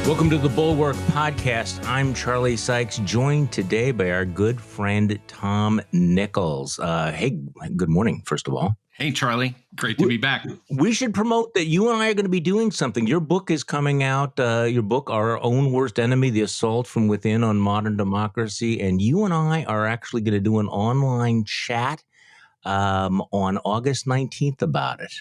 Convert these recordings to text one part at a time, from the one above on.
Welcome to the Bulwark Podcast. I'm Charlie Sykes, joined today by our good friend, Tom Nichols. Hey, good morning, first of all. Hey, Charlie. Great to be back. We should promote that you and I are going to be doing something. Your book is coming out, your book, Our Own Worst Enemy, The Assault from Within on Modern Democracy. And you and I are actually going to do an online chat on August 19th about it.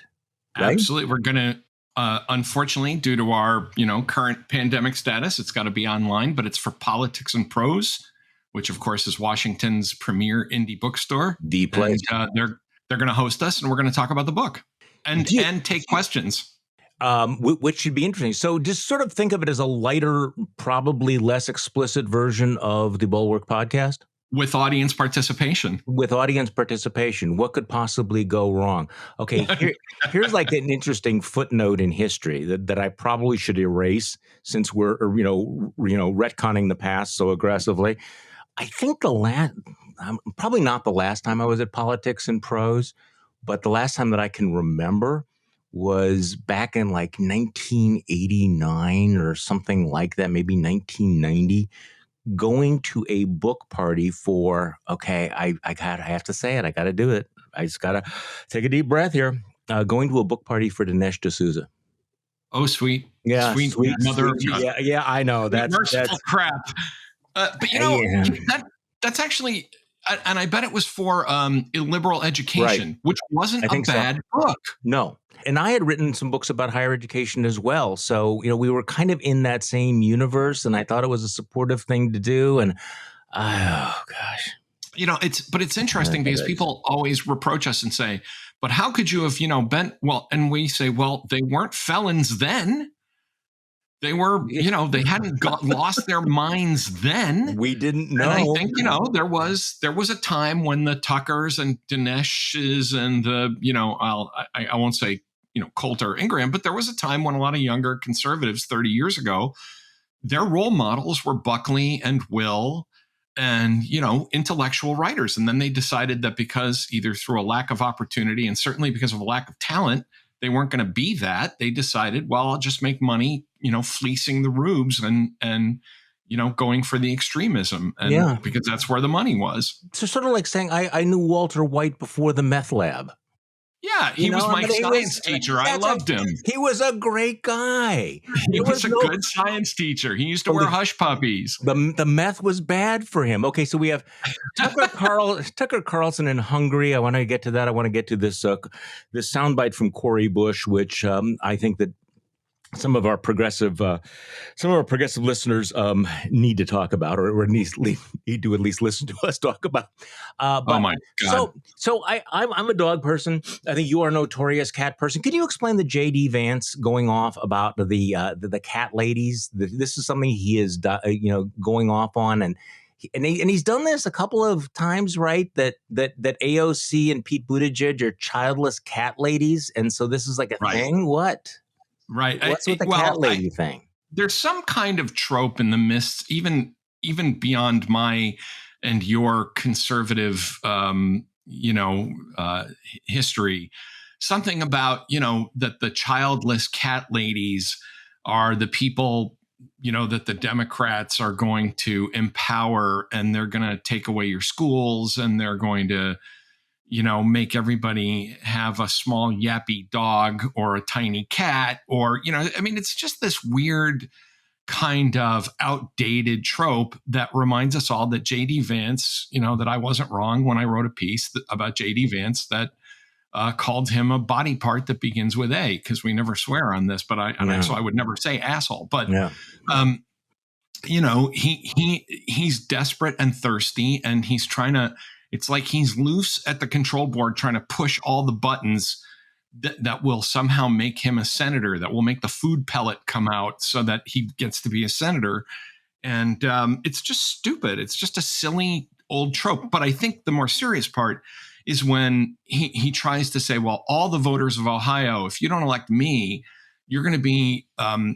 Right? Absolutely. We're going to, unfortunately, due to our current pandemic status, it's got to be online, but it's for Politics and Prose, which, of course, is Washington's premier indie bookstore. The place. And, they're going to host us, and we're going to talk about the book and take questions. Which should be interesting. So just sort of think of it as a lighter, probably less explicit version of the Bulwark podcast. With audience participation. With audience participation. What could possibly go wrong? Okay, here's like an interesting footnote in history that I probably should erase since we're, retconning the past so aggressively. I think probably not the last time I was at Politics and Prose, but the last time that I can remember was back in like 1989 or something like that, maybe 1990, going to a book party for, I have to say it, I got to do it. I just got to take a deep breath here. Going to a book party for Dinesh D'Souza. Oh, sweet. Yeah, sweet. Mother of God. Yeah, I know. That's crap. But that's actually, and I bet it was for illiberal education, right, which wasn't a bad book. No. And I had written some books about higher education as well. So, we were kind of in that same universe, and I thought it was a supportive thing to do. And, oh, gosh. It's interesting because people always reproach us and say, but how could you have, been, well, and we say, well, they weren't felons then. They were, they hadn't lost their minds then. We didn't know. And I think, there was a time when the Tuckers and Dinesh's and the, I won't say, Coulter Ingraham, but there was a time when a lot of younger conservatives 30 years ago, their role models were Buckley and Will and, intellectual writers. And then they decided that because either through a lack of opportunity and certainly because of a lack of talent, they weren't going to be that. They decided, well, I'll just make money, fleecing the rubes and going for the extremism. And because that's where the money was. So sort of like saying, I knew Walter White before the meth lab. Yeah, he was my science teacher. I loved him. He was a great guy. He was a good science teacher. He used to wear hush puppies. The meth was bad for him. Okay, so we have Tucker Carlson in Hungary. I want to get to that. I want to get to this soundbite from Cori Bush, which I think that some of our progressive listeners need to talk about, or at least need to at least listen to us talk about. Oh my God! So I'm a dog person. I think you are a notorious cat person. Can you explain the J.D. Vance going off about the cat ladies? This is something he is going off on, and he's done this a couple of times, right? That AOC and Pete Buttigieg are childless cat ladies, and so this is like a thing. What? Right. What's with the cat lady thing? There's some kind of trope in the midst, even beyond my and your conservative, history. Something about, that the childless cat ladies are the people, that the Democrats are going to empower, and they're going to take away your schools, and they're going to make everybody have a small yappy dog or a tiny cat, or, it's just this weird kind of outdated trope that reminds us all that J.D. Vance, that I wasn't wrong when I wrote a piece about J.D. Vance that called him a body part that begins with A, because we never swear on this, but so I would never say asshole, but, he's desperate and thirsty, and he's trying to, it's like he's loose at the control board trying to push all the buttons that will somehow make him a senator, that will make the food pellet come out so that he gets to be a senator. And it's just stupid. It's just a silly old trope. But I think the more serious part is when he tries to say, well, all the voters of Ohio, if you don't elect me, you're going to be,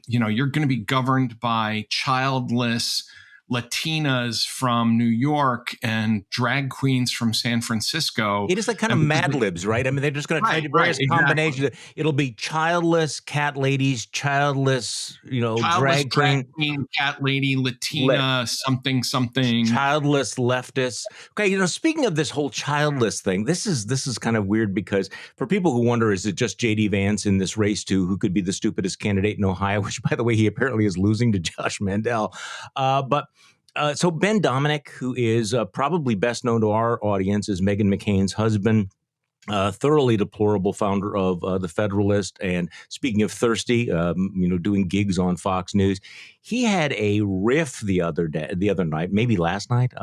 you're going to be governed by childless Latinas from New York and drag queens from San Francisco. It is like kind of Mad Libs, right? I mean, they're just going to try various combinations. Exactly. It'll be childless cat ladies, childless, drag queen, cat lady, Latina, something. Childless leftists. Okay, speaking of this whole childless thing, this is kind of weird because for people who wonder, is it just J.D. Vance in this race to who could be the stupidest candidate in Ohio, which, by the way, he apparently is losing to Josh Mandel. So Ben Domenech, who is probably best known to our audience as Meghan McCain's husband, thoroughly deplorable founder of The Federalist, and speaking of thirsty, doing gigs on Fox News, he had a riff the other night, maybe last night,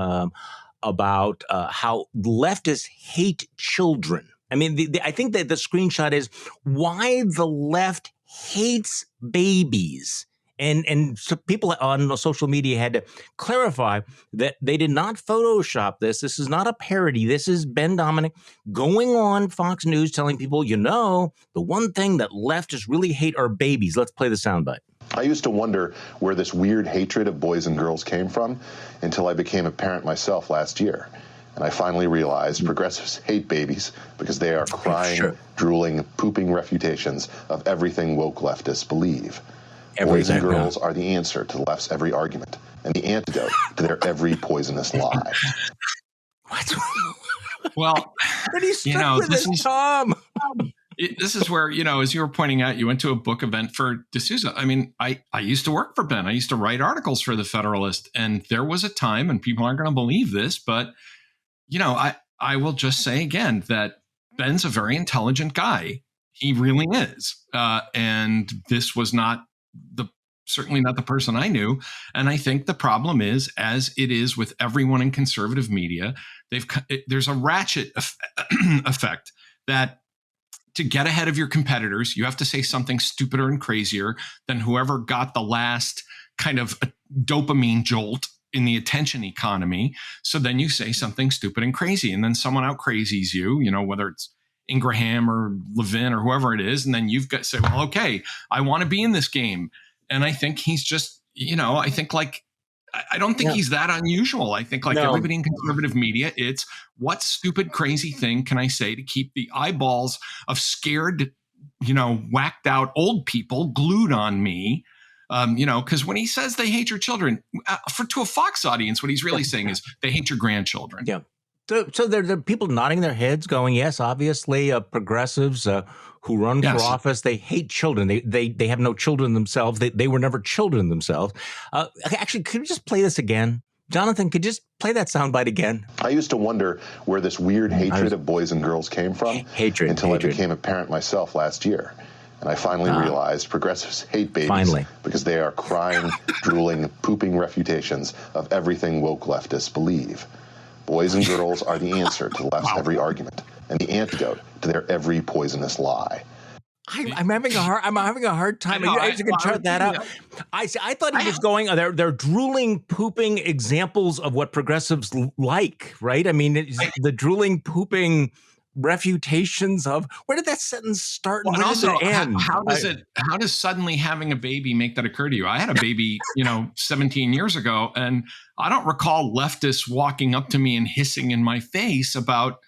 about how leftists hate children. I mean, I think that the screenshot is why the left hates babies. And so people on social media had to clarify that they did not Photoshop this. This is not a parody. This is Ben Domenech going on Fox News telling people, the one thing that leftists really hate are babies. Let's play the soundbite. I used to wonder where this weird hatred of boys and girls came from until I became a parent myself last year. And I finally realized progressives hate babies because they are crying, drooling, pooping refutations of everything woke leftists believe. Boys and girls are the answer to the left's every argument and the antidote to their every poisonous lie. What? Well, this is Tom. This is where, as you were pointing out, you went to a book event for D'Souza. I mean, I used to work for Ben. I used to write articles for The Federalist. And there was a time, and people aren't going to believe this, but, I will just say again that Ben's a very intelligent guy. He really is. And this was certainly not the person I knew. And I think the problem is, as it is with everyone in conservative media, there's a ratchet effect that to get ahead of your competitors, you have to say something stupider and crazier than whoever got the last kind of dopamine jolt in the attention economy. So then you say something stupid and crazy, and then someone out crazies you, whether it's Ingraham or Levin or whoever it is. And then you've got to say, well, okay, I want to be in this game. And I think he's just, I don't think he's that unusual. I think everybody in conservative media, it's what stupid, crazy thing can I say to keep the eyeballs of scared, whacked out old people glued on me? Because when he says they hate your children, to a Fox audience, what he's really saying is they hate your grandchildren. Yeah. So there are people nodding their heads going, yes, obviously progressives who run for office, they hate children. They have no children themselves. They were never children themselves. Actually, could we just play this again? Jonathan, could you just play that soundbite again? I used to wonder where this weird hatred of boys and girls came from until I became a parent myself last year. And I finally realized progressives hate babies because they are crying, drooling, pooping refutations of everything woke leftists believe. Boys and girls are the answer to the left's every argument and the antidote to their every poisonous lie. I'm having a hard time. Are you guys going to chart that out? I thought he was going. They're drooling, pooping examples of what progressives like, right? I mean, the drooling, pooping refutations of where did that sentence start and where does it end? How does suddenly having a baby make that occur to you? I had a baby, 17 years ago, and I don't recall leftists walking up to me and hissing in my face about,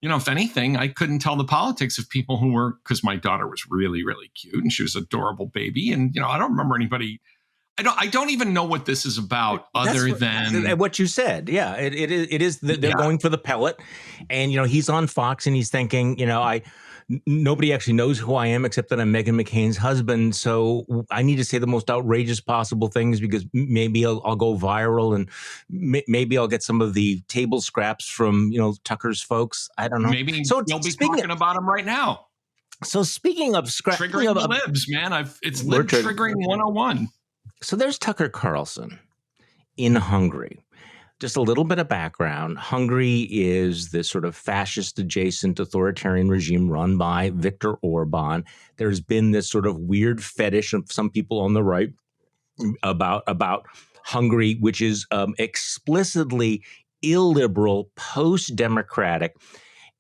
if anything, I couldn't tell the politics of people who were, because my daughter was really, really cute and she was an adorable baby. And, I don't remember anybody. I don't even know what this is about than what you said. Yeah, it is. They're going for the pellet, and he's on Fox and he's thinking, nobody actually knows who I am except that I'm Meghan McCain's husband. So I need to say the most outrageous possible things because maybe I'll go viral and maybe I'll get some of the table scraps from Tucker's folks. I don't know. Maybe you'll be talking about him right now. So speaking of triggering the libs, man, it's lib triggering 101. So there's Tucker Carlson in Hungary. Just a little bit of background. Hungary is this sort of fascist-adjacent authoritarian regime run by Viktor Orban. There's been this sort of weird fetish of some people on the right about Hungary, which is explicitly illiberal, post-democratic.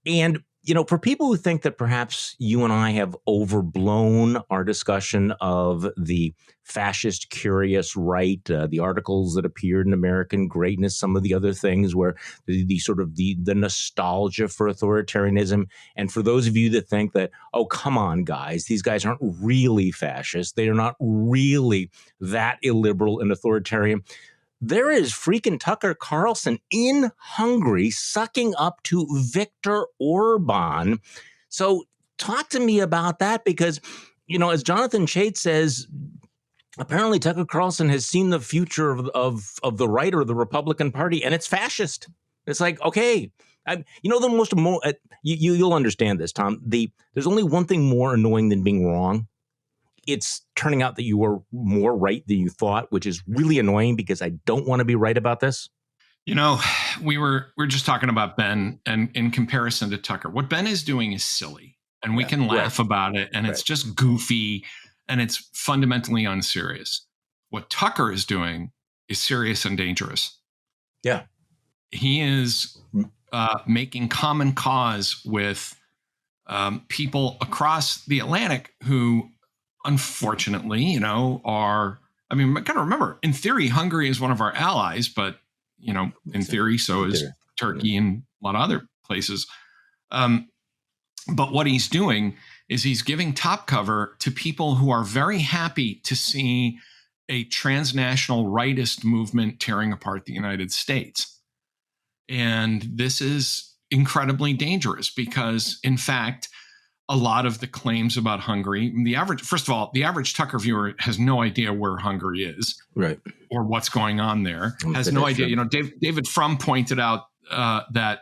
And For people who think that perhaps you and I have overblown our discussion of the fascist curious right, the articles that appeared in American Greatness, some of the other things where the sort of the nostalgia for authoritarianism, and for those of you that think that, oh, come on, guys, these guys aren't really fascist, they are not really that illiberal and authoritarian. There is freaking Tucker Carlson in Hungary sucking up to Viktor Orban. So talk to me about that, because, as Jonathan Chait says, apparently Tucker Carlson has seen the future of the right or the Republican Party, and it's fascist. It's like, okay, you'll understand this, Tom. There's only one thing more annoying than being wrong. It's turning out that you were more right than you thought, which is really annoying because I don't want to be right about this. We're just talking about Ben, and in comparison to Tucker, what Ben is doing is silly, and we can laugh about it, and it's just goofy, and it's fundamentally unserious. What Tucker is doing is serious and dangerous. Yeah. He is making common cause with people across the Atlantic who, unfortunately, got to remember, in theory, Hungary is one of our allies, but, in theory, so is Turkey and a lot of other places. But what he's doing is he's giving top cover to people who are very happy to see a transnational rightist movement tearing apart the United States. And this is incredibly dangerous because, in fact, a lot of the claims about Hungary, first of all, the average Tucker viewer has no idea where Hungary is, right, or what's going on there. Has no idea. David Frum pointed out that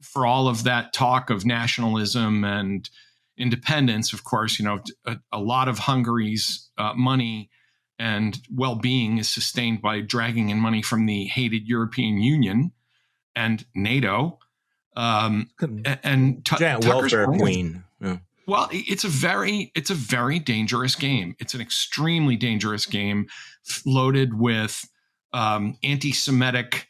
for all of that talk of nationalism and independence, of course, a lot of Hungary's money and well-being is sustained by dragging in money from the hated European Union and NATO. Tucker's welfare queen. Yeah. Well, it's a very dangerous game. It's an extremely dangerous game, loaded with anti-Semitic,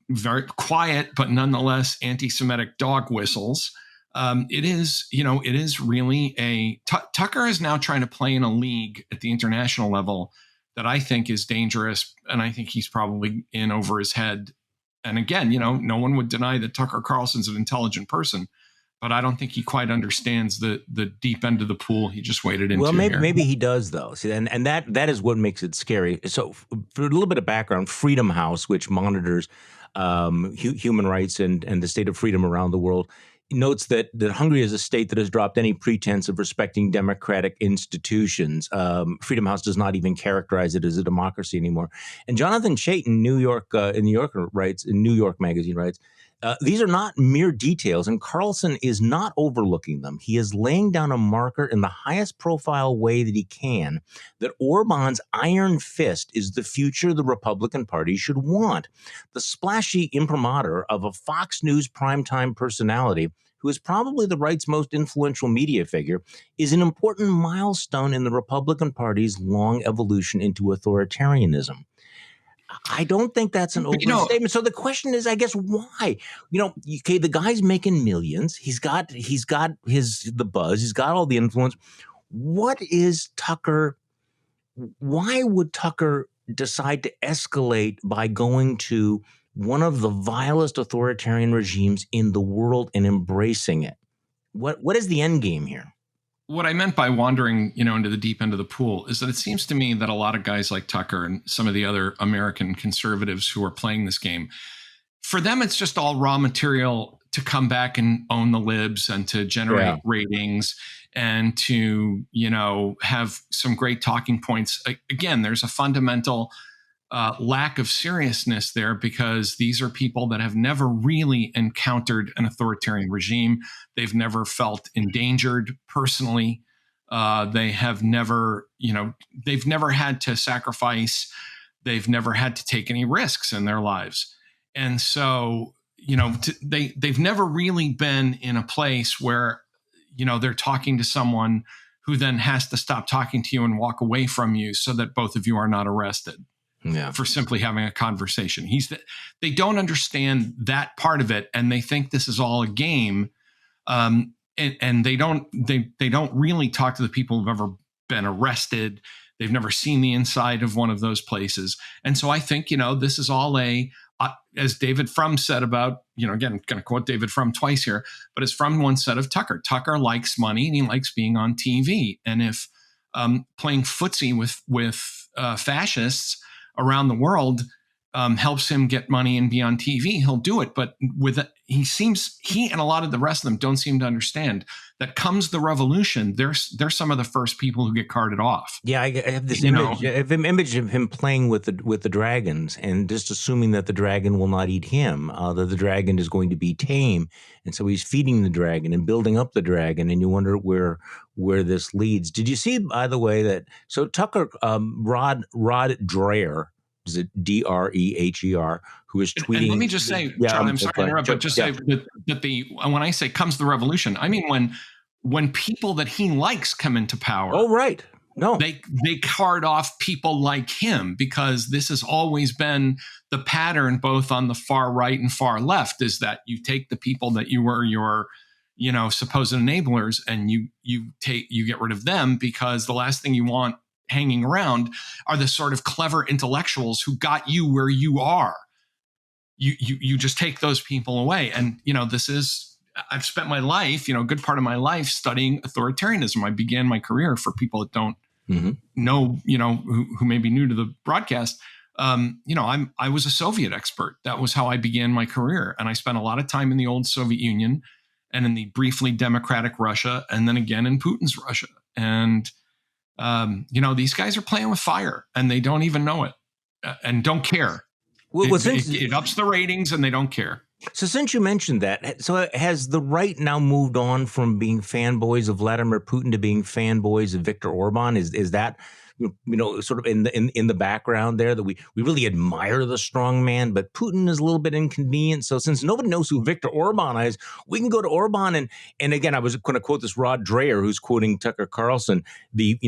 very quiet but nonetheless anti-Semitic dog whistles. It is really Tucker is now trying to play in a league at the international level that I think is dangerous, and I think he's probably in over his head. And again, no one would deny that Tucker Carlson's an intelligent person, but I don't think he quite understands the deep end of the pool he just waded into. Well, maybe he does, though. See, and that is what makes it scary. So, for a little bit of background, Freedom House, which monitors human rights and the state of freedom around the world, notes that Hungary is a state that has dropped any pretense of respecting democratic institutions. Freedom House does not even characterize it as a democracy anymore. And Jonathan Chait in New York Magazine writes, these are not mere details, and Carlson is not overlooking them. He is laying down a marker in the highest profile way that he can that Orban's iron fist is the future the Republican Party should want. The splashy imprimatur of a Fox News primetime personality, who is probably the right's most influential media figure, is an important milestone in the Republican Party's long evolution into authoritarianism. I don't think that's an overstatement. So the question is, I guess, why? The guy's making millions. He's got the buzz. He's got all the influence. What is Tucker? Why would Tucker decide to escalate by going to one of the vilest authoritarian regimes in the world and embracing it? What is the end game here? What I meant by wandering, into the deep end of the pool is that it seems to me that a lot of guys like Tucker and some of the other American conservatives who are playing this game, for them, it's just all raw material to come back and own the libs and to generate ratings and to, have some great talking points. Again, there's a fundamental lack of seriousness there because these are people that have never really encountered an authoritarian regime. They've never felt endangered personally. They have never, they've never had to sacrifice. They've never had to take any risks in their lives. And so, they've never really been in a place where, they're talking to someone who then has to stop talking to you and walk away from you so that both of you are not arrested. Yeah. For simply having a conversation. They don't understand that part of it, and they think this is all a game. And they don't really talk to the people who've ever been arrested. They've never seen the inside of one of those places. And so I think, this is all as David Frum said about, again, going to quote David Frum twice here, but as Frum once said of Tucker likes money and he likes being on TV. And if playing footsie with fascists around the world helps him get money and be on TV, he'll do it. But he and a lot of the rest of them don't seem to understand that comes the revolution. They're some of the first people who get carted off. Yeah, I have this image. I have an image of him playing with the dragons and just assuming that the dragon will not eat him, that the dragon is going to be tame, and so he's feeding the dragon and building up the dragon, and you wonder where this leads. Did you see, by the way, that so Tucker Rod Dreher, is it Dreher, who is tweeting? And let me just say, Charlie, I'm sorry to interrupt, but just say that when I say comes the revolution, I mean when people that he likes come into power. Oh, right. No, they card off people like him, because this has always been the pattern, both on the far right and far left, is that you take the people that you were your supposed enablers, and you get rid of them, because the last thing you want hanging around are the sort of clever intellectuals who got you where you are. You just take those people away. And, I've spent my life, a good part of my life studying authoritarianism. I began my career, for people that don't know, who may be new to the broadcast. I was a Soviet expert. That was how I began my career. And I spent a lot of time in the old Soviet Union and in the briefly democratic Russia, and then again in Putin's Russia. And, these guys are playing with fire, and they don't even know it, and don't care. Well, it ups the ratings, and they don't care. So since you mentioned that, so has the right now moved on from being fanboys of Vladimir Putin to being fanboys of Viktor Orban? Is that sort of in the background there, that we really admire the strong man, but Putin is a little bit inconvenient. So since nobody knows who Viktor Orban is, we can go to Orban. And again, I was going to quote this Rod Dreher, who's quoting Tucker Carlson. The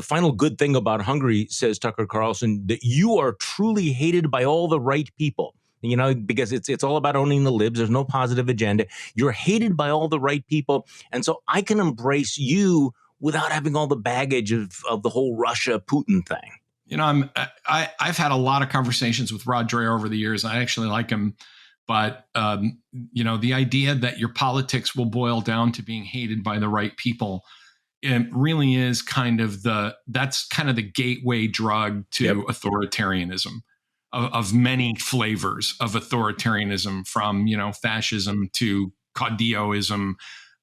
final good thing about Hungary, says Tucker Carlson, that you are truly hated by all the right people. Because it's all about owning the libs. There's no positive agenda. You're hated by all the right people. And so I can embrace you without having all the baggage of the whole Russia Putin thing. I've had a lot of conversations with Rod Dreher over the years. I actually like him. But, the idea that your politics will boil down to being hated by the right people, it really is that's kind of the gateway drug to authoritarianism. Of many flavors of authoritarianism, from fascism to caudilloism.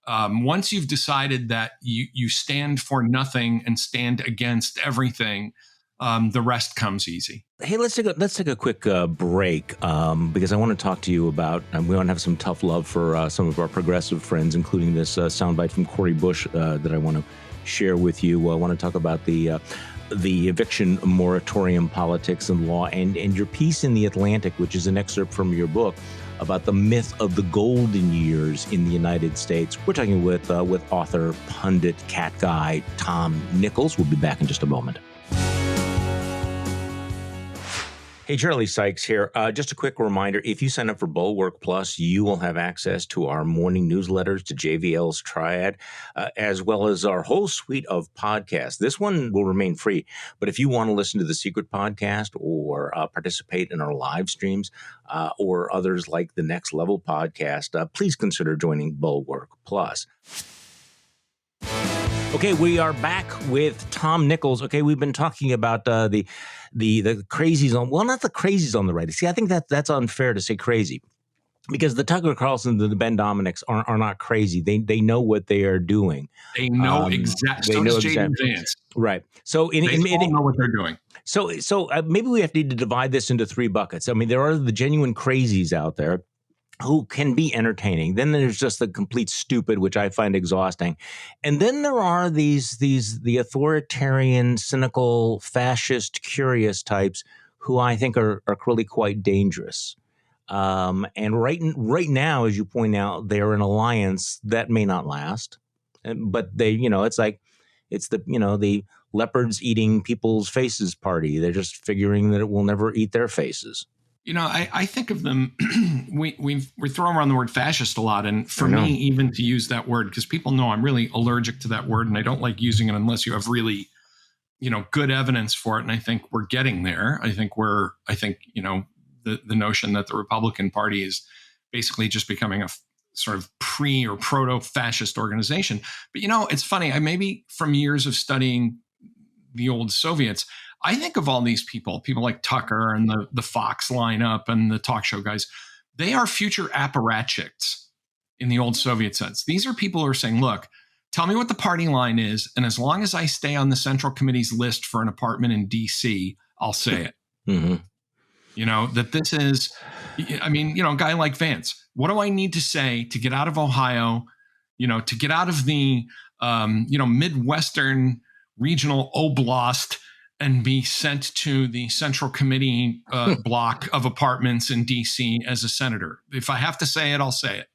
Once you've decided that you stand for nothing and stand against everything, the rest comes easy. Hey, let's take a quick break, because I want to talk to you about. We want to have some tough love for some of our progressive friends, including this soundbite from Cori Bush that I want to share with you. I want to talk about the eviction moratorium, politics and law, and your piece in The Atlantic, which is an excerpt from your book about the myth of the golden years in the United States. We're talking with author, pundit, cat guy, Tom Nichols. We'll be back in just a moment. Hey, Charlie Sykes here. Just a quick reminder, if you sign up for Bulwark Plus, you will have access to our morning newsletters, to JVL's Triad, as well as our whole suite of podcasts. This one will remain free, but if you want to listen to the Secret Podcast or participate in our live streams or others like the Next Level Podcast, please consider joining Bulwark Plus. Okay, we are back with Tom Nichols. Okay, we've been talking about the crazies on, well, not the crazies on the right. See, I think that's unfair to say crazy, because the Tucker Carlson, the Ben Domenichs are not crazy. They know what they are doing. They know exactly. So does J.D. Vance. Right. So they all know what they're doing. So maybe we have to divide this into three buckets. I mean, there are the genuine crazies out there who can be entertaining. Then there's just the complete stupid, which I find exhausting. And then there are the authoritarian, cynical, fascist, curious types who I think are really quite dangerous. And right now, as you point out, they're an alliance that may not last. But they, it's the leopards eating people's faces party. They're just figuring that it will never eat their faces. I think of them, we throw around the word fascist a lot. And for me, even to use that word, because people know I'm really allergic to that word and I don't like using it unless you have really, good evidence for it. And I think we're getting there. I think the notion that the Republican Party is basically just becoming a sort of pre or proto-fascist organization. But, it's funny. Maybe from years of studying the old Soviets, I think of all these people like Tucker and the Fox lineup and the talk show guys. They are future apparatchiks in the old Soviet sense. These are people who are saying, look, tell me what the party line is. And as long as I stay on the Central Committee's list for an apartment in D.C., I'll say it. Mm-hmm. That this is, a guy like Vance. What do I need to say to get out of Ohio, to get out of the, Midwestern regional oblast and be sent to the Central Committee block of apartments in D.C. as a senator? If I have to say it, I'll say it.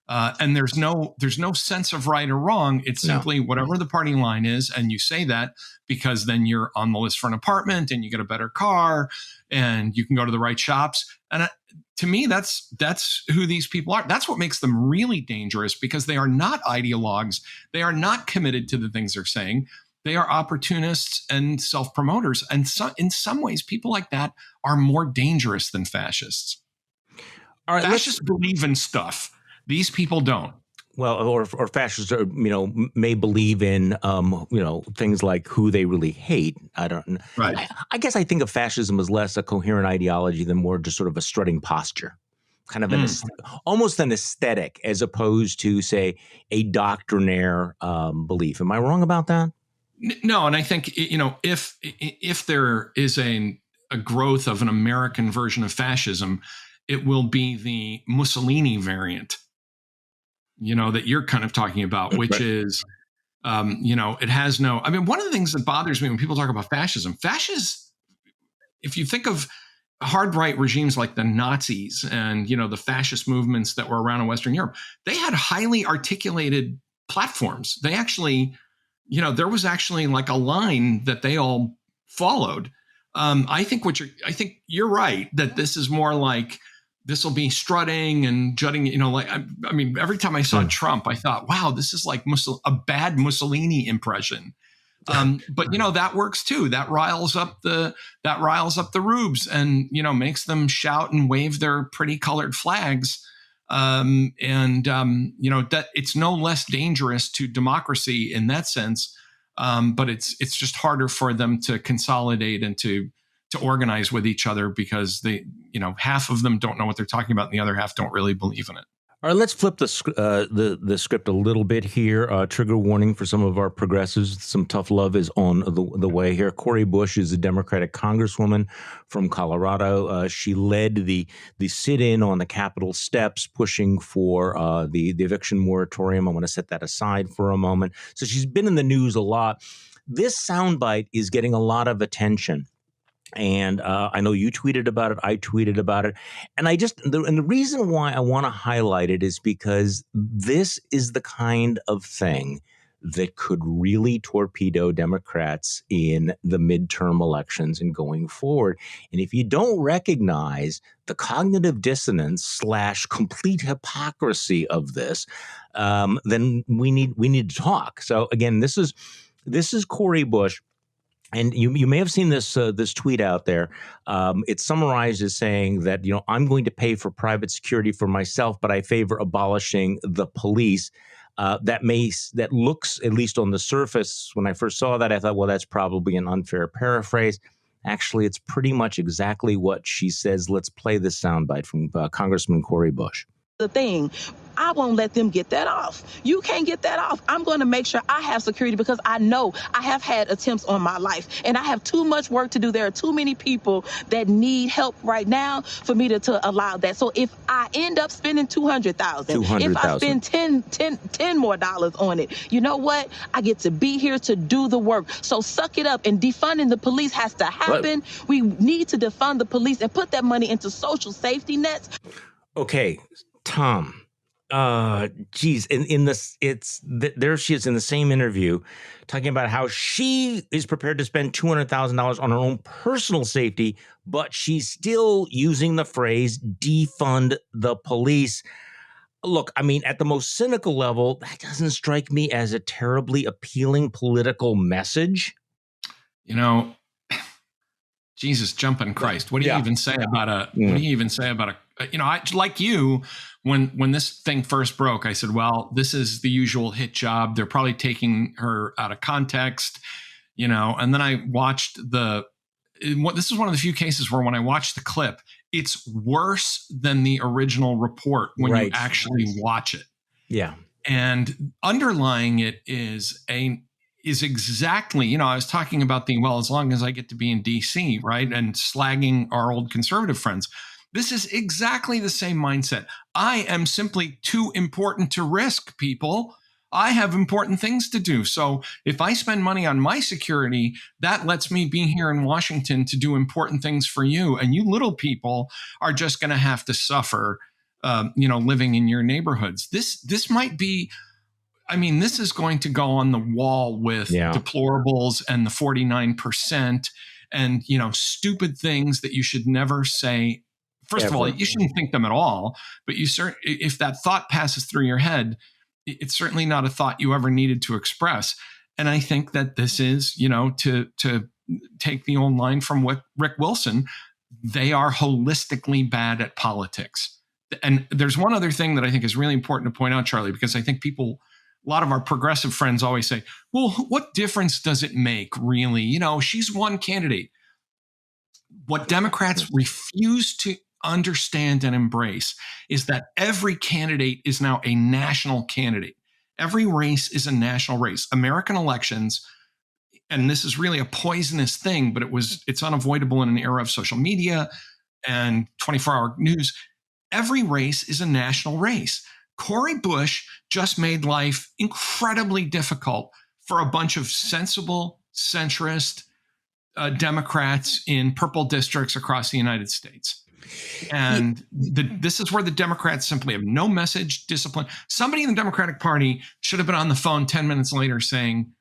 And there's no sense of right or wrong. It's simply whatever the party line is, and you say that because then you're on the list for an apartment and you get a better car and you can go to the right shops. And to me, that's who these people are. That's what makes them really dangerous, because they are not ideologues. They are not committed to the things they're saying. They are opportunists and self-promoters. And so, in some ways, people like that are more dangerous than fascists. All right, fascists believe in stuff. These people don't. Well, or fascists are, may believe in, things like who they really hate. I don't. Right. I guess I think of fascism as less a coherent ideology than more just sort of a strutting posture, kind of almost an aesthetic, as opposed to, say, a doctrinaire belief. Am I wrong about that? No, and I think if there is a growth of an American version of fascism, it will be the Mussolini variant. That you're kind of talking about, which is, it has no, one of the things that bothers me when people talk about fascism, if you think of hard right regimes like the Nazis and, the fascist movements that were around in Western Europe, they had highly articulated platforms. They actually, there was actually like a line that they all followed. I think you're right that this is more like, this will be strutting and jutting, every time I saw Trump, I thought, wow, this is like a bad Mussolini impression. But that works too. That riles up the rubes and, makes them shout and wave their pretty colored flags. That it's no less dangerous to democracy in that sense. But it's just harder for them to consolidate and to organize with each other, because they, half of them don't know what they're talking about and the other half don't really believe in it. All right, let's flip the script a little bit here. Trigger warning for some of our progressives. Some tough love is on the way here. Cori Bush is a Democratic congresswoman from Colorado. She led the sit-in on the Capitol steps, pushing for the eviction moratorium. I want to set that aside for a moment. So she's been in the news a lot. This soundbite is getting a lot of attention. And I know you tweeted about it. I tweeted about it. And the reason why I want to highlight it is because this is the kind of thing that could really torpedo Democrats in the midterm elections and going forward. And if you don't recognize the cognitive dissonance / complete hypocrisy of this, then we need to talk. So again, this is Cori Bush. And you may have seen this tweet out there. It's summarized as saying that, I'm going to pay for private security for myself, but I favor abolishing the police. That looks, at least on the surface, when I first saw that, I thought, well, that's probably an unfair paraphrase. Actually, it's pretty much exactly what she says. Let's play this soundbite from Congressman Cori Bush. The thing, I won't let them get that off. You can't get that off. I'm going to make sure I have security, because I know I have had attempts on my life and I have too much work to do. There are too many people that need help right now for me to allow that. So if I end up spending $200,000, if I spend $10 more on it, you know what? I get to be here to do the work. So suck it up, and defunding the police has to happen. Right. We need to defund the police and put that money into social safety nets. Okay. Tom, Geez, in this, there she is in the same interview, talking about how she is prepared to spend $200,000 on her own personal safety, but she's still using the phrase "defund the police." Look, I mean, at the most cynical level, that doesn't strike me as a terribly appealing political message. You know, Jesus jumping Christ. What do you even say about a, what do you even say about a, you know, I, like you, when this thing first broke, I said, well, this is the usual hit job. They're probably taking her out of context, you know, and then I watched this is one of the few cases where when I watched the clip, it's worse than the original report when you actually watch it. Yeah. And underlying it is exactly, you know, I was talking about as long as I get to be in DC, right? And slagging our old conservative friends. This is exactly the same mindset. I am simply too important to risk, people. I have important things to do. So if I spend money on my security, that lets me be here in Washington to do important things for you. And you little people are just going to have to suffer, you know, living in your neighborhoods. This might be, I mean, this is going to go on the wall with deplorables and the 49% and, you know, stupid things that you should never say. First of all, you shouldn't think them at all. But if that thought passes through your head, it's certainly not a thought you ever needed to express. And I think that this is, you know, to take the old line from Rick Wilson, they are holistically bad at politics. And there's one other thing that I think is really important to point out, Charlie, because I think a lot of our progressive friends always say, well, what difference does it make, really? You know, she's one candidate. What Democrats refuse to understand and embrace is that every candidate is now a national candidate. Every race is a national race. American elections, and this is really a poisonous thing, but it's unavoidable in an era of social media and 24-hour news. Every race is a national race. Cori Bush just made life incredibly difficult for a bunch of sensible, centrist Democrats in purple districts across the United States. And this is where the Democrats simply have no message, discipline. Somebody in the Democratic Party should have been on the phone 10 minutes later saying,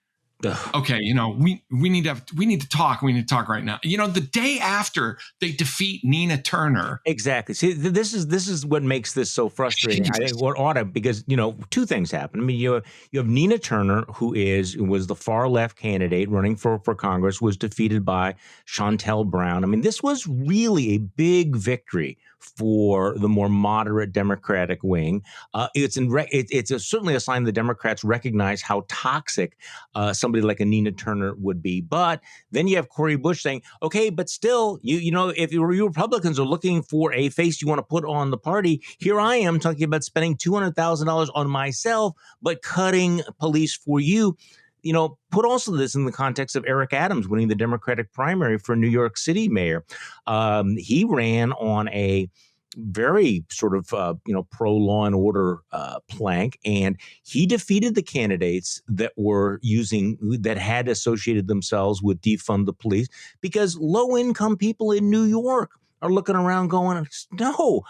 okay, you know, we need to talk. We need to talk right now. You know, the day after they defeat Nina Turner. Exactly. See, this is what makes this so frustrating. I think what ought to, because, you know, two things happen. I mean, you have Nina Turner, who was the far left candidate running for Congress, was defeated by Shontel Brown. I mean, this was really a big victory for the more moderate Democratic wing. It's certainly a sign the Democrats recognize how toxic somebody like a Nina Turner would be. But then you have Cori Bush saying, okay, but still, you know, if you Republicans are looking for a face you want to put on the party, here I am talking about spending $200,000 on myself, but cutting police for you. You know, put also this in the context of Eric Adams winning the Democratic primary for New York City mayor. He ran on a very sort of, pro law and order plank, and he defeated the candidates that had associated themselves with defund the police, because low income people in New York are looking around going, no,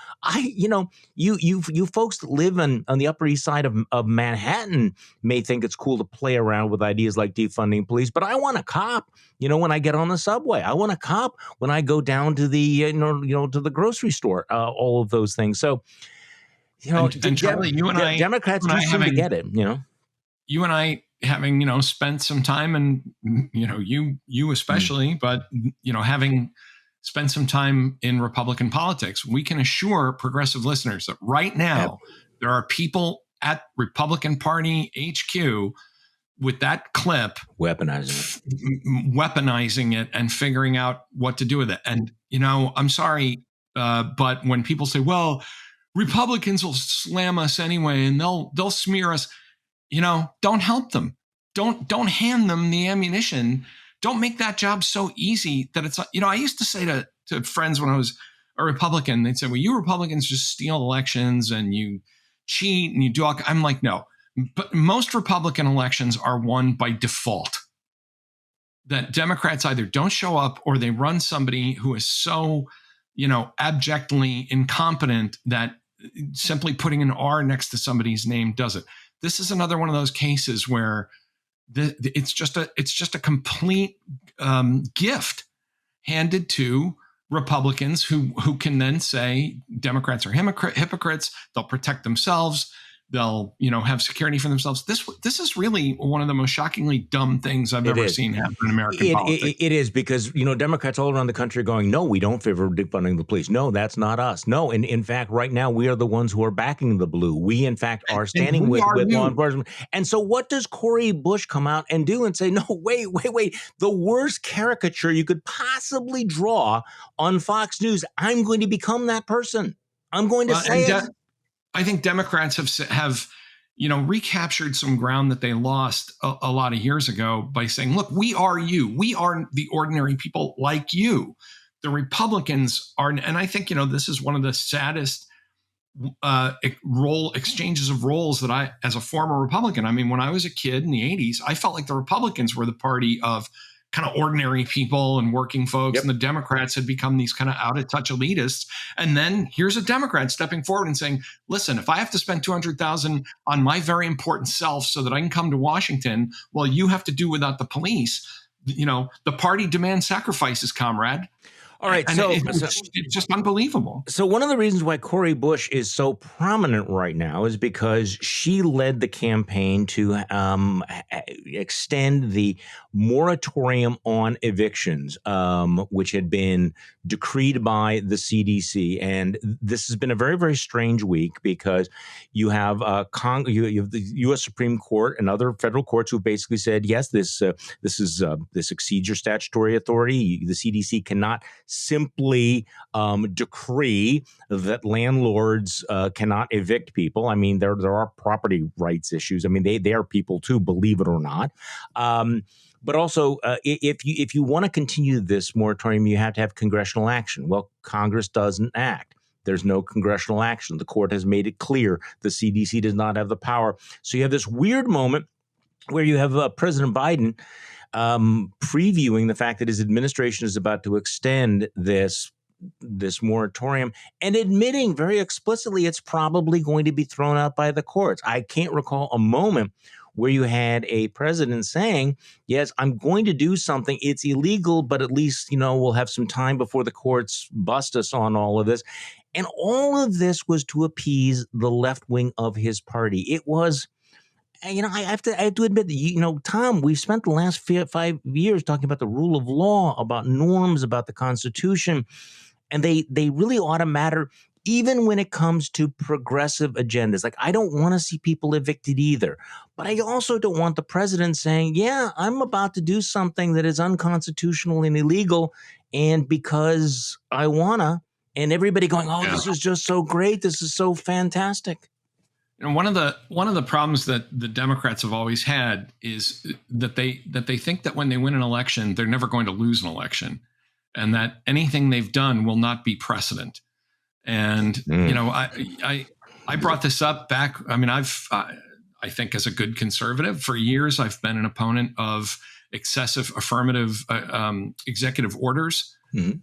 you folks that live on the Upper East Side of Manhattan may think it's cool to play around with ideas like defunding police, but I want a cop, you know, when I get on the subway. I want a cop when I go down to the, to the grocery store, all of those things. So, you know, and Charlie, you and I, Democrats do seem to get it, you know. You and I having, spent some time, and, you especially, but, having spend some time in Republican politics, we can assure progressive listeners that right now there are people at Republican Party HQ with that clip weaponizing it and figuring out what to do with it. And, I'm sorry, but when people say, well, Republicans will slam us anyway and they'll smear us, don't help them. Don't hand them the ammunition. Don't make that job so easy that it's, I used to say to friends when I was a Republican, they'd say, well, you Republicans just steal elections and you cheat and you do all. I'm like, no, but most Republican elections are won by default. That Democrats either don't show up or they run somebody who is so, abjectly incompetent that simply putting an R next to somebody's name does it. This is another one of those cases where it's just a complete gift handed to Republicans who can then say Democrats are hypocrites. They'll protect themselves. They'll, have security for themselves. This is really one of the most shockingly dumb things I've ever seen happen in American politics. It is, because, Democrats all around the country are going, no, we don't favor defunding the police. No, that's not us. No, and in fact, right now, we are the ones who are backing the blue. We, in fact, are standing with law enforcement. And so what does Cori Bush come out and do and say, no, wait, the worst caricature you could possibly draw on Fox News, I'm going to become that person. I'm going to say it. I think Democrats have recaptured some ground that they lost a lot of years ago by saying, look, we are you. We are the ordinary people like you. The Republicans are, and I think, this is one of the saddest exchanges of roles that I, as a former Republican, I mean, when I was a kid in the 80s, I felt like the Republicans were the party of kind of ordinary people and working folks. Yep. And the Democrats had become these kind of out of touch elitists. And then here's a Democrat stepping forward and saying, listen, if I have to spend $200,000 on my very important self so that I can come to Washington, well, you have to do without the police. The party demands sacrifices, comrade. All right, and it's just unbelievable. So one of the reasons why Cori Bush is so prominent right now is because she led the campaign to extend the moratorium on evictions, which had been decreed by the CDC. And this has been a very, very strange week because you have you have the U.S. Supreme Court and other federal courts who basically said, yes, this exceeds your statutory authority. The CDC cannot simply decree that landlords cannot evict people. I mean, there are property rights issues. I mean, they are people too, believe it or not. But also, if you want to continue this moratorium, you have to have congressional action. Well, Congress doesn't act. There's no congressional action. The court has made it clear the CDC does not have the power. So you have this weird moment where you have President Biden previewing the fact that his administration is about to extend this moratorium and admitting very explicitly it's probably going to be thrown out by the courts. I can't recall a moment where you had a president saying, yes, I'm going to do something. It's illegal, but at least, we'll have some time before the courts bust us on all of this. And all of this was to appease the left wing of his party. It was, I have to admit that, Tom, we've spent the last 5 years talking about the rule of law, about norms, about the Constitution, and they really ought to matter even when it comes to progressive agendas. Like, I don't want to see people evicted either, but I also don't want the president saying, yeah, I'm about to do something that is unconstitutional and illegal, and because I wanna, and everybody going, oh, This is just so great. This is so fantastic. One of the problems that the Democrats have always had is that they think that when they win an election, they're never going to lose an election, and that anything they've done will not be precedent. And I brought this up back. I mean, I think as a good conservative for years, I've been an opponent of excessive affirmative executive orders. Mm-hmm.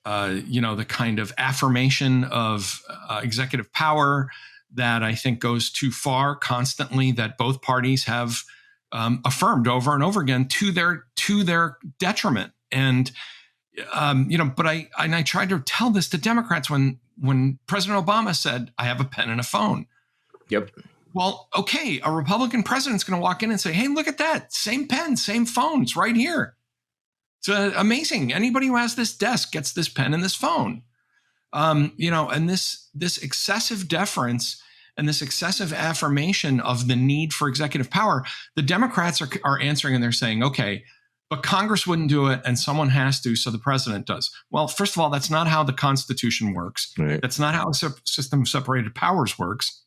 The kind of affirmation of executive power that I think goes too far constantly, that both parties have affirmed over and over again to their detriment. And but I tried to tell this to Democrats when President Obama said, I have a pen and a phone. Yep. Well, okay, a Republican president's going to walk in and say, hey, look at that. Same pen, same phone. It's right here. It's amazing. Anybody who has this desk gets this pen and this phone. And this excessive deference and this excessive affirmation of the need for executive power, the Democrats are answering and they're saying, okay, but Congress wouldn't do it and someone has to, so the president does. Well, first of all, that's not how the Constitution works. Right. That's not how a system of separated powers works.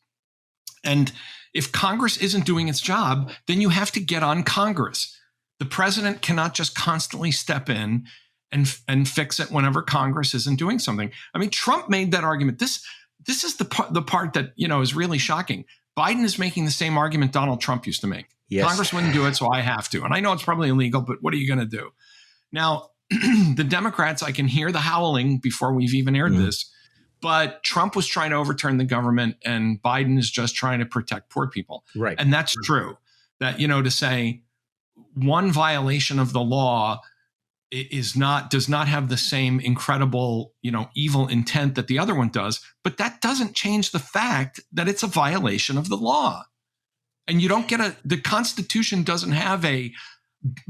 And if Congress isn't doing its job, then you have to get on Congress. The president cannot just constantly step in and fix it whenever Congress isn't doing something. I mean, Trump made that argument. This is the part that, is really shocking. Biden is making the same argument Donald Trump used to make. Yes. Congress wouldn't do it, so I have to. And I know it's probably illegal, but what are you going to do? Now, the Democrats, I can hear the howling before we've even aired this, but Trump was trying to overturn the government and Biden is just trying to protect poor people. Right. And that's true. That, to say one violation of the law does not have the same incredible, evil intent that the other one does, but that doesn't change the fact that it's a violation of the law. And you don't get the Constitution doesn't have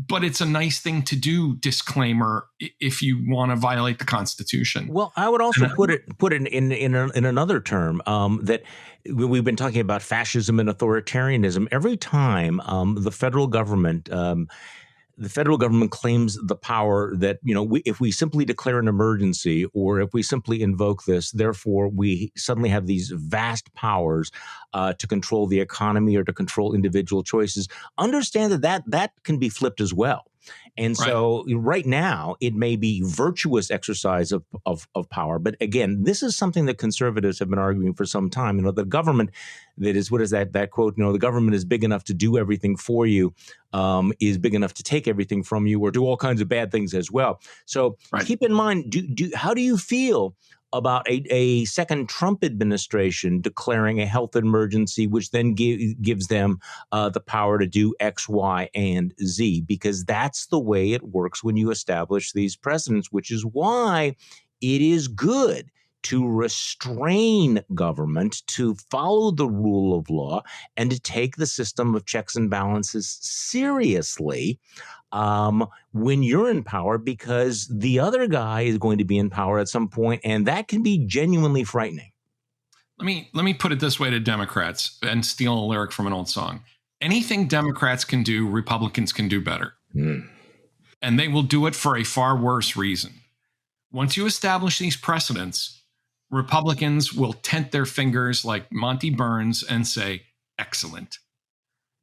but it's a nice thing to do disclaimer if you want to violate the Constitution. Well, I would also put it in another term that we've been talking about fascism and authoritarianism. Every time the federal government claims the power that, if we simply declare an emergency or if we simply invoke this, therefore we suddenly have these vast powers to control the economy or to control individual choices. Understand that can be flipped as well. And so right now, it may be virtuous exercise of power. But again, this is something that conservatives have been arguing for some time. The government that is, what is that quote? The government is big enough to do everything for you, is big enough to take everything from you or do all kinds of bad things as well. So keep in mind, how do you feel about a second Trump administration declaring a health emergency, which then gives them the power to do X, Y, and Z, because that's the way it works when you establish these precedents, which is why it is good to restrain government, to follow the rule of law, and to take the system of checks and balances seriously when you're in power, because the other guy is going to be in power at some point, and that can be genuinely frightening. Let me put it this way to Democrats and steal a lyric from an old song. Anything Democrats can do, Republicans can do better. And they will do it for a far worse reason. Once you establish these precedents, Republicans will tent their fingers like Monty Burns and say, excellent.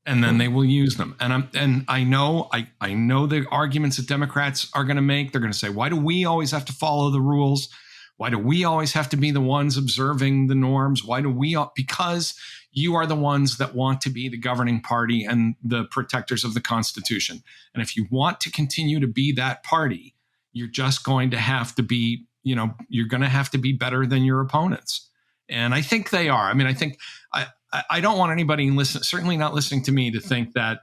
And then they will use them. And I know the arguments that Democrats are going to make. They're going to say, why do we always have to follow the rules? Why do we always have to be the ones observing the norms? Because you are the ones that want to be the governing party and the protectors of the Constitution. And if you want to continue to be that party, you're just going to have to be, you're going to have to be better than your opponents. And I think they are. I mean, I don't want anybody certainly not listening to me, to think that,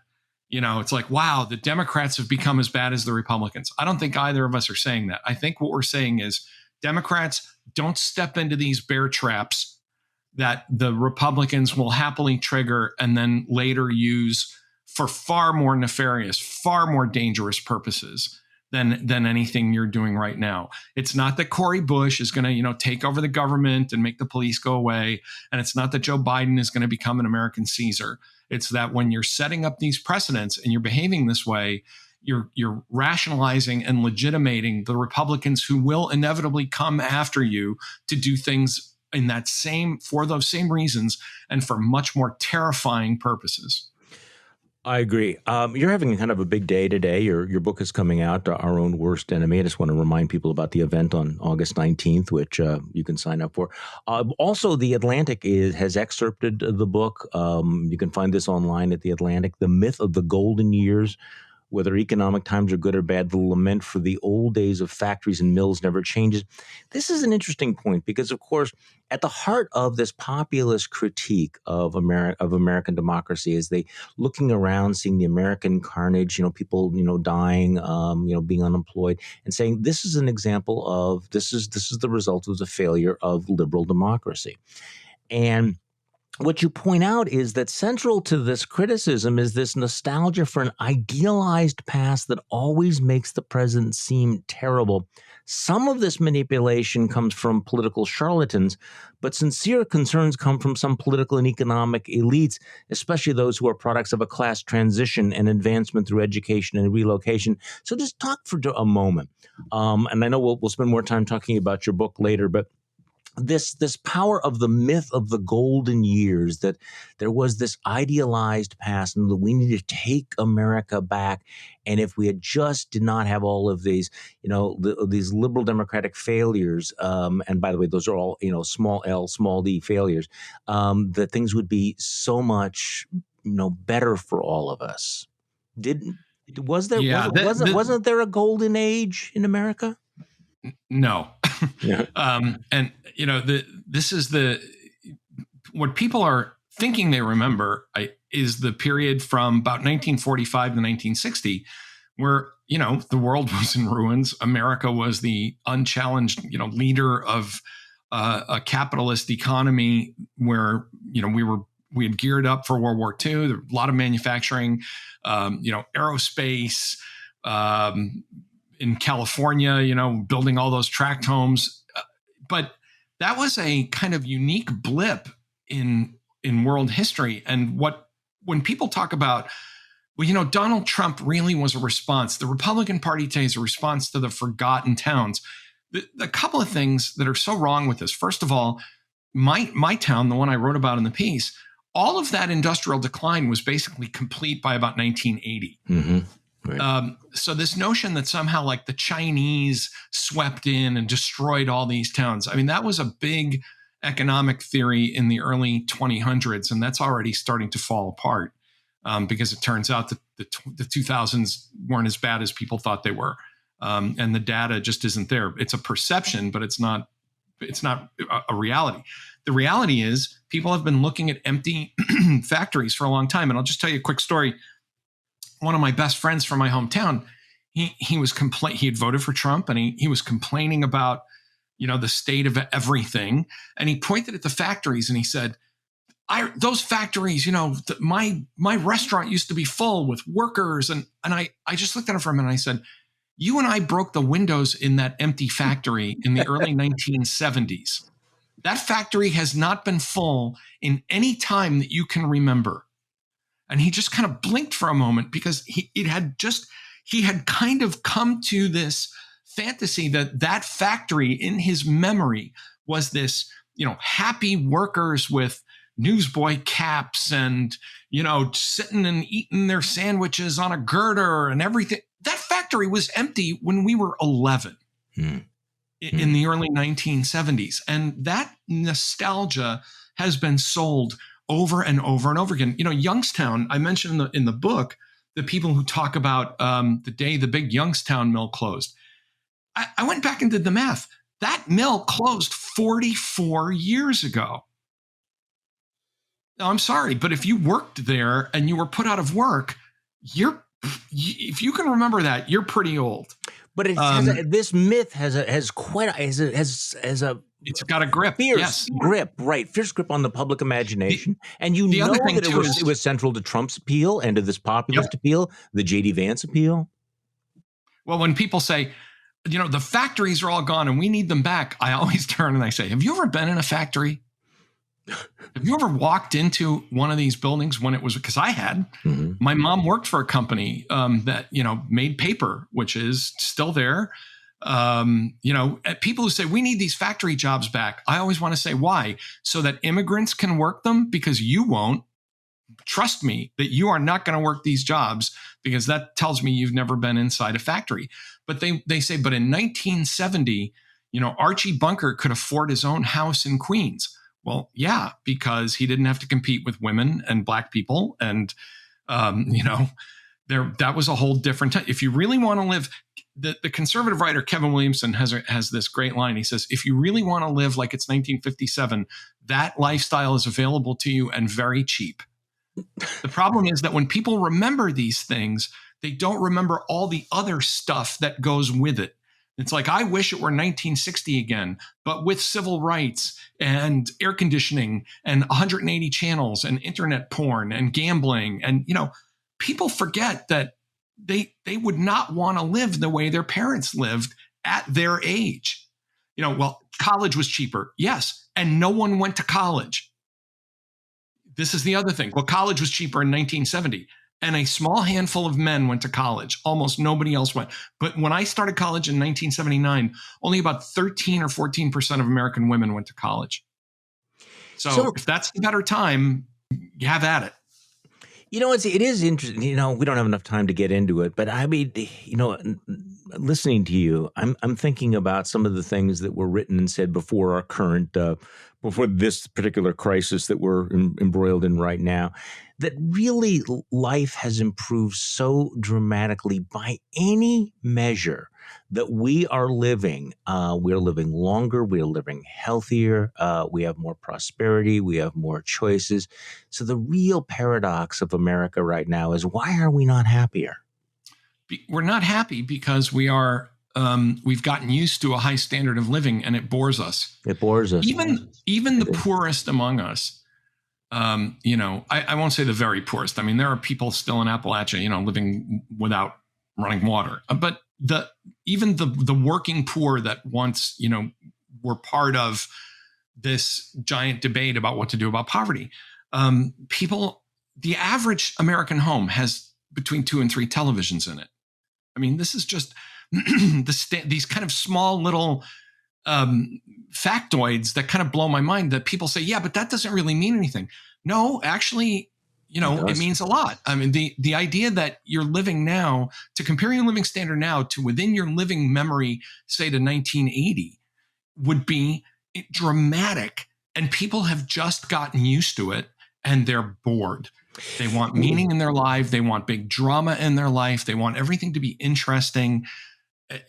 it's like, wow, the Democrats have become as bad as the Republicans. I don't think either of us are saying that. I think what we're saying is Democrats don't step into these bear traps that the Republicans will happily trigger and then later use for far more nefarious, far more dangerous purposes than anything you're doing right now. It's not that Cori Bush is going to, take over the government and make the police go away. And it's not that Joe Biden is going to become an American Caesar. It's that when you're setting up these precedents and you're behaving this way, you're rationalizing and legitimating the Republicans who will inevitably come after you to do things for those same reasons and for much more terrifying purposes. I agree. You're having kind of a big day today. Your book is coming out, Our Own Worst Enemy. I just want to remind people about the event on August 19th, which you can sign up for. Also, The Atlantic has excerpted the book. You can find this online at The Atlantic. The Myth of the Golden Years, Whether Economic Times Are Good or Bad, the lament for the old days of factories and mills never changes. This is an interesting point because, of course, at the heart of this populist critique of American democracy is they looking around, seeing the American carnage, people, dying, being unemployed, and saying this is an example of this is the result of the failure of liberal democracy. And what you point out is that central to this criticism is this nostalgia for an idealized past that always makes the present seem terrible. Some of this manipulation comes from political charlatans, but sincere concerns come from some political and economic elites, especially those who are products of a class transition and advancement through education and relocation. So just talk for a moment. And I know we'll spend more time talking about your book later, but this power of the myth of the golden years, that there was this idealized past and that we need to take America back. And if we had just did not have all of these, these liberal democratic failures, and by the way, those are all, small L, small d failures, that things would be so much, better for all of us. Wasn't there a golden age in America? No. Yeah. And this is what people are thinking they remember is the period from about 1945 to 1960, where, the world was in ruins. America was the unchallenged, leader of a capitalist economy where, we had geared up for World War II. There was a lot of manufacturing, aerospace, in California, building all those tract homes. But that was a kind of unique blip in world history. And when people talk about, Donald Trump really was a response. The Republican Party today is a response to the forgotten towns. The couple of things that are so wrong with this. First of all, my town, the one I wrote about in the piece, all of that industrial decline was basically complete by about 1980. Mm-hmm. Right. So this notion that somehow like the Chinese swept in and destroyed all these towns, I mean, that was a big economic theory in the early 2000s, and that's already starting to fall apart because it turns out that the 2000s weren't as bad as people thought they were, and the data just isn't there. It's a perception, but it's not a reality. The reality is people have been looking at empty factories for a long time, and I'll just tell you a quick story. One of my best friends from my hometown, he had voted for Trump, and he was complaining about, the state of everything. And he pointed at the factories and he said, those factories, my restaurant used to be full with workers. And I just looked at him for a minute and I said, you and I broke the windows in that empty factory in the early 1970s. That factory has not been full in any time that you can remember. And he just kind of blinked for a moment because he had kind of come to this fantasy that factory in his memory was this, happy workers with newsboy caps and, sitting and eating their sandwiches on a girder and everything. That factory was empty when we were 11 in the early 1970s. And that nostalgia has been sold over and over and over again. Youngstown, I mentioned in the book, the people who talk about the day the big Youngstown mill closed. I went back and did the math. That mill closed 44 years ago. Now, I'm sorry, but if you worked there and you were put out of work, if you can remember that, you're pretty old. But this myth has a it's got a grip. Fierce grip, right? Fierce grip on the public imagination. And that it was central to Trump's appeal and to this populist appeal, the J.D. Vance appeal. Well, when people say, the factories are all gone and we need them back, I always turn and I say, have you ever been in a factory? Have you ever walked into one of these buildings when it was, because I had, my mom worked for a company that, made paper, which is still there. People who say we need these factory jobs back, I always want to say why? So that immigrants can work them, because you won't. Trust me that you are not going to work these jobs, because that tells me you've never been inside a factory. But they say, but in 1970, Archie Bunker could afford his own house in Queens. Well, yeah, because he didn't have to compete with women and black people. And, that was a whole different time. If you really want to live, the conservative writer Kevin Williamson has this great line. He says, if you really want to live like it's 1957, that lifestyle is available to you and very cheap. The problem is that when people remember these things, they don't remember all the other stuff that goes with it. It's like, I wish it were 1960 again, but with civil rights and air conditioning and 180 channels and internet porn and gambling. And, people forget that they would not want to live the way their parents lived at their age. Well, college was cheaper. Yes. And no one went to college. This is the other thing. Well, college was cheaper in 1970. And a small handful of men went to college. Almost nobody else went. But when I started college in 1979, only about 13 or 14% of American women went to college. So if that's the better time, you have at it. It is interesting. We don't have enough time to get into it, but I mean, listening to you, I'm thinking about some of the things that were written and said before our current, before this particular crisis that we're embroiled in right now. that really life has improved so dramatically by any measure that we are living. We're living longer. We're living healthier. We have more prosperity. We have more choices. So the real paradox of America right now is, why are we not happier? We're not happy because we are. We've gotten used to a high standard of living, and it bores us. It bores us. Even the poorest among us. I won't say the very poorest. I mean, there are people still in Appalachia, living without running water. But even the working poor that once, were part of this giant debate about what to do about poverty. The average American home has between 2 and 3 televisions in it. I mean, this is just these kind of small little factoids that kind of blow my mind, that people say, yeah, but that doesn't really mean anything. No, actually, it means a lot. I mean, the idea that you're living now, to compare your living standard now to within your living memory, say to 1980, would be dramatic. And people have just gotten used to it, and they're bored. They want meaning in their life. They want big drama in their life. They want everything to be interesting.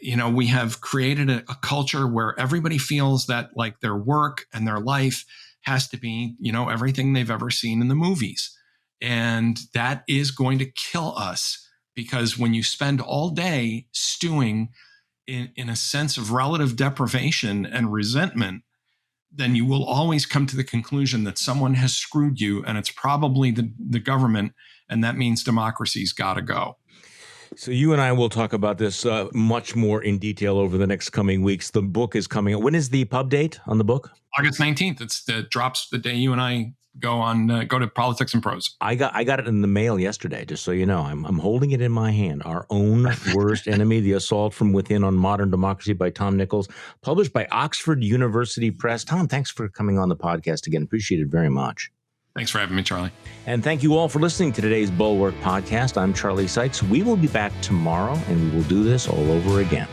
We have created a culture where everybody feels that like their work and their life has to be, everything they've ever seen in the movies. And that is going to kill us, because when you spend all day stewing in a sense of relative deprivation and resentment, then you will always come to the conclusion that someone has screwed you, and it's probably the government, and that means democracy's got to go. So you and I will talk about this much more in detail over the next coming weeks. The book is coming out. When is the pub date on the book? August 19th. It drops the day you and I go to Politics and Prose. I got it in the mail yesterday, just so you know. I'm holding it in my hand. Our Own Worst Enemy, The Assault from Within on Modern Democracy by Tom Nichols, published by Oxford University Press. Tom, thanks for coming on the podcast again. Appreciate it very much. Thanks for having me, Charlie. And thank you all for listening to today's Bulwark podcast. I'm Charlie Sykes. We will be back tomorrow, and we will do this all over again.